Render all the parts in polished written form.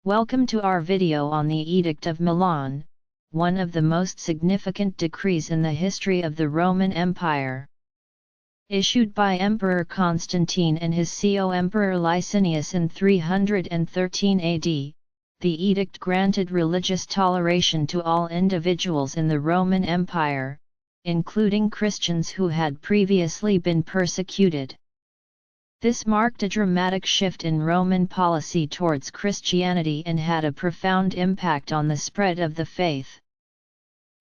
Welcome to our video on the Edict of Milan, one of the most significant decrees in the history of the Roman Empire. Issued by Emperor Constantine and his CO Emperor Licinius in 313 AD, the edict granted religious toleration to all individuals in the Roman Empire, including Christians who had previously been persecuted. This marked a dramatic shift in Roman policy towards Christianity and had a profound impact on the spread of the faith.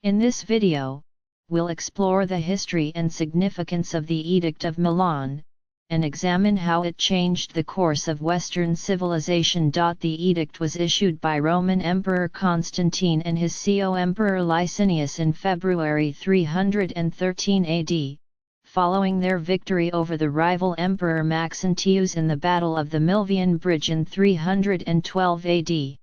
In this video, we'll explore the history and significance of the Edict of Milan, and examine how it changed the course of Western civilization. The edict was issued by Roman Emperor Constantine and his CO Emperor Licinius in February 313 AD. Following their victory over the rival Emperor Maxentius in the Battle of the Milvian Bridge in 312 AD.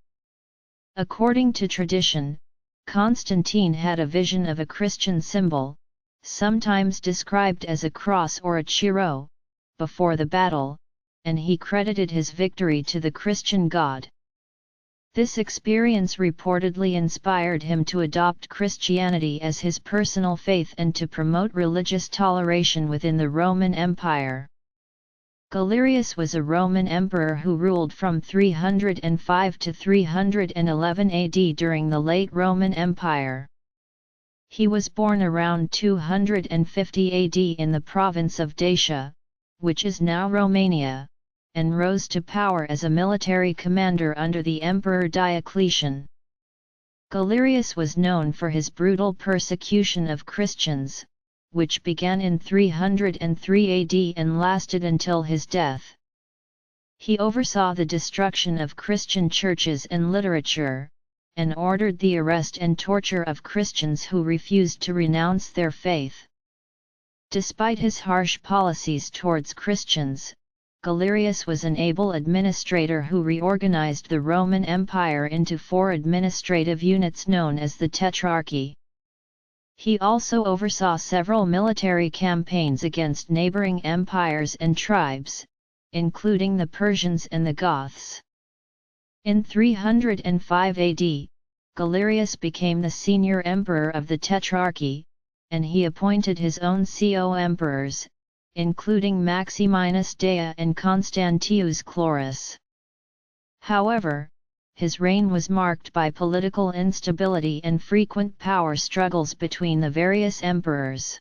According to tradition, Constantine had a vision of a Christian symbol, sometimes described as a cross or a chiro, before the battle, and he credited his victory to the Christian God. This experience reportedly inspired him to adopt Christianity as his personal faith and to promote religious toleration within the Roman Empire. Galerius was a Roman emperor who ruled from 305 to 311 AD during the late Roman Empire. He was born around 250 AD in the province of Dacia, which is now Romania, and rose to power as a military commander under the Emperor Diocletian. Galerius was known for his brutal persecution of Christians, which began in 303 AD and lasted until his death. He oversaw the destruction of Christian churches and literature, and ordered the arrest and torture of Christians who refused to renounce their faith. Despite his harsh policies towards Christians, Galerius was an able administrator who reorganized the Roman Empire into 4 administrative units known as the Tetrarchy. He also oversaw several military campaigns against neighboring empires and tribes, including the Persians and the Goths. In 305 AD, Galerius became the senior emperor of the Tetrarchy, and he appointed his own CO emperors, including Maximinus Daia and Constantius Chlorus. However, his reign was marked by political instability and frequent power struggles between the various emperors.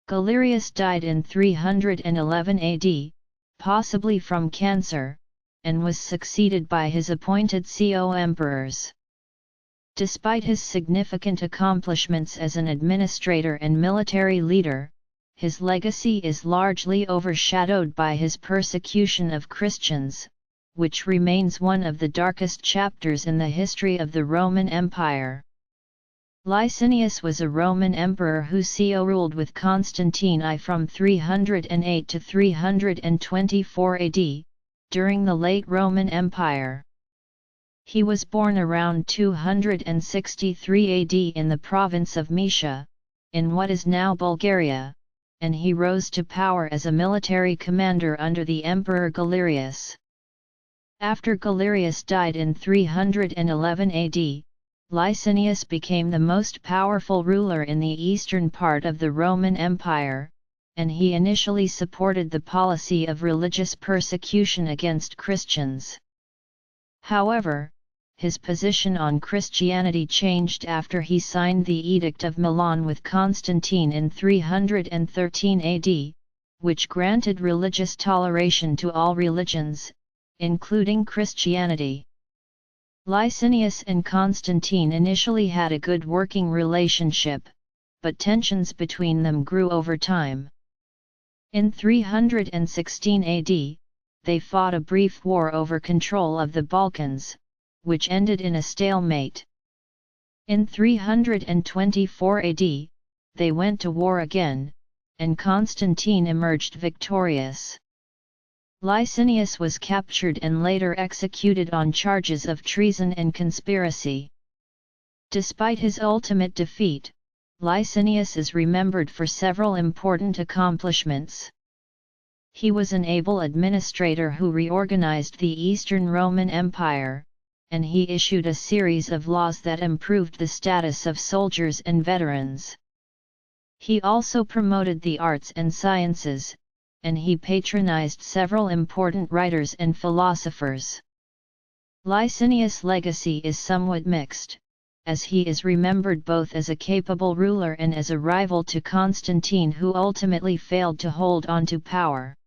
Galerius died in 311 AD, possibly from cancer, and was succeeded by his appointed CO emperors. Despite his significant accomplishments as an administrator and military leader, his legacy is largely overshadowed by his persecution of Christians, which remains one of the darkest chapters in the history of the Roman Empire. Licinius was a Roman emperor who CO ruled with Constantine from 308 to 324 AD, during the late Roman Empire. He was born around 263 AD in the province of Moesia, in what is now Bulgaria, and he rose to power as a military commander under the Emperor Galerius. After Galerius died in 311 AD, Licinius became the most powerful ruler in the eastern part of the Roman Empire, and he initially supported the policy of religious persecution against Christians. However, his position on Christianity changed after he signed the Edict of Milan with Constantine in 313 AD, which granted religious toleration to all religions, including Christianity. Licinius and Constantine initially had a good working relationship, but tensions between them grew over time. In 316 AD, they fought a brief war over control of the Balkans, which ended in a stalemate. In 324 AD, they went to war again, and Constantine emerged victorious. Licinius was captured and later executed on charges of treason and conspiracy. Despite his ultimate defeat, Licinius is remembered for several important accomplishments. He was an able administrator who reorganized the Eastern Roman Empire, and he issued a series of laws that improved the status of soldiers and veterans. He also promoted the arts and sciences, and he patronized several important writers and philosophers. Licinius' legacy is somewhat mixed, as he is remembered both as a capable ruler and as a rival to Constantine who ultimately failed to hold on to power.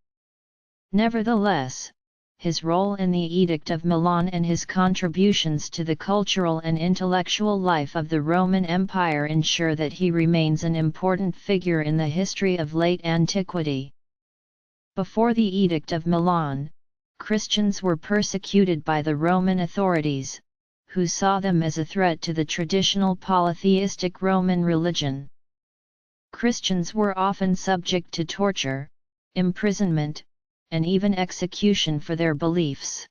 Nevertheless, his role in the Edict of Milan and his contributions to the cultural and intellectual life of the Roman Empire ensure that he remains an important figure in the history of late antiquity. Before the Edict of Milan, Christians were persecuted by the Roman authorities, who saw them as a threat to the traditional polytheistic Roman religion. Christians were often subject to torture, imprisonment, and even execution for their beliefs.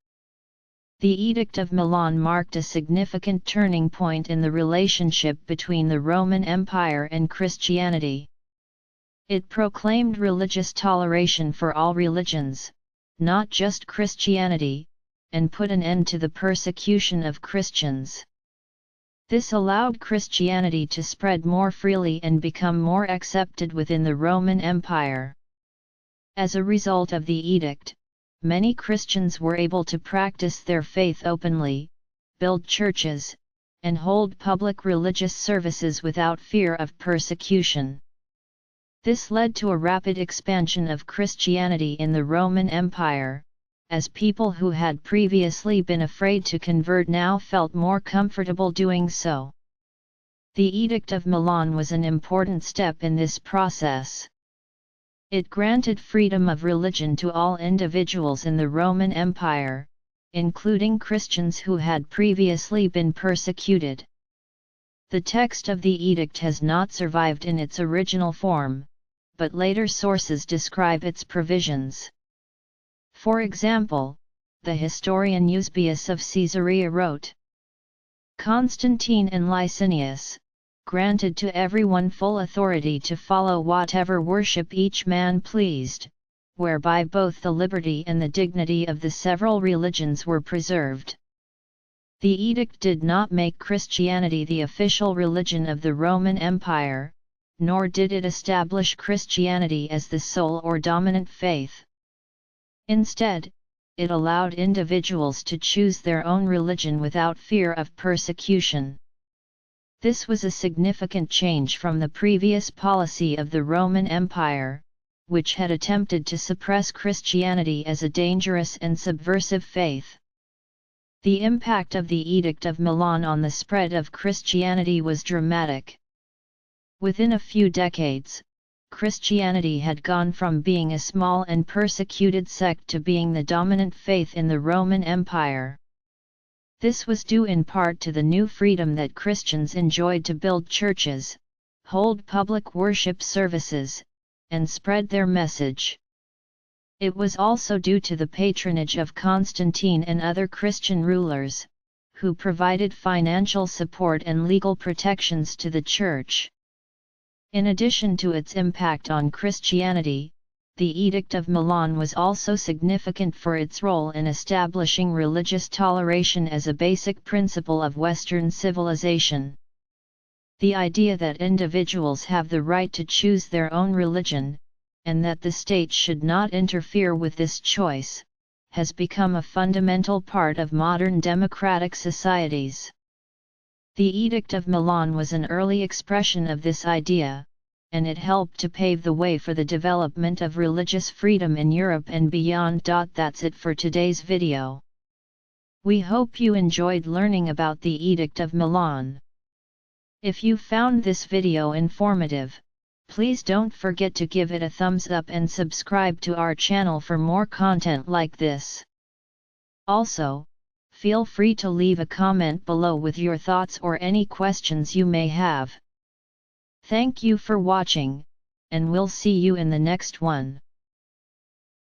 The Edict of Milan marked a significant turning point in the relationship between the Roman Empire and Christianity. It proclaimed religious toleration for all religions, not just Christianity, and put an end to the persecution of Christians. This allowed Christianity to spread more freely and become more accepted within the Roman Empire. As a result of the edict, many Christians were able to practice their faith openly, build churches, and hold public religious services without fear of persecution. This led to a rapid expansion of Christianity in the Roman Empire, as people who had previously been afraid to convert now felt more comfortable doing so. The Edict of Milan was an important step in this process. It granted freedom of religion to all individuals in the Roman Empire, including Christians who had previously been persecuted. The text of the edict has not survived in its original form, but later sources describe its provisions. For example, the historian Eusebius of Caesarea wrote, "Constantine and Licinius granted to everyone full authority to follow whatever worship each man pleased, whereby both the liberty and the dignity of the several religions were preserved." The edict did not make Christianity the official religion of the Roman Empire, nor did it establish Christianity as the sole or dominant faith. Instead, it allowed individuals to choose their own religion without fear of persecution. This was a significant change from the previous policy of the Roman Empire, which had attempted to suppress Christianity as a dangerous and subversive faith. The impact of the Edict of Milan on the spread of Christianity was dramatic. Within a few decades, Christianity had gone from being a small and persecuted sect to being the dominant faith in the Roman Empire. This was due in part to the new freedom that Christians enjoyed to build churches, hold public worship services, and spread their message. It was also due to the patronage of Constantine and other Christian rulers, who provided financial support and legal protections to the Church. In addition to its impact on Christianity, the Edict of Milan was also significant for its role in establishing religious toleration as a basic principle of Western civilization. The idea that individuals have the right to choose their own religion, and that the state should not interfere with this choice, has become a fundamental part of modern democratic societies. The Edict of Milan was an early expression of this idea, and it helped to pave the way for the development of religious freedom in Europe and beyond. That's it for today's video. We hope you enjoyed learning about the Edict of Milan. If you found this video informative, please don't forget to give it a thumbs up and subscribe to our channel for more content like this. Also, feel free to leave a comment below with your thoughts or any questions you may have. Thank you for watching, and we'll see you in the next one.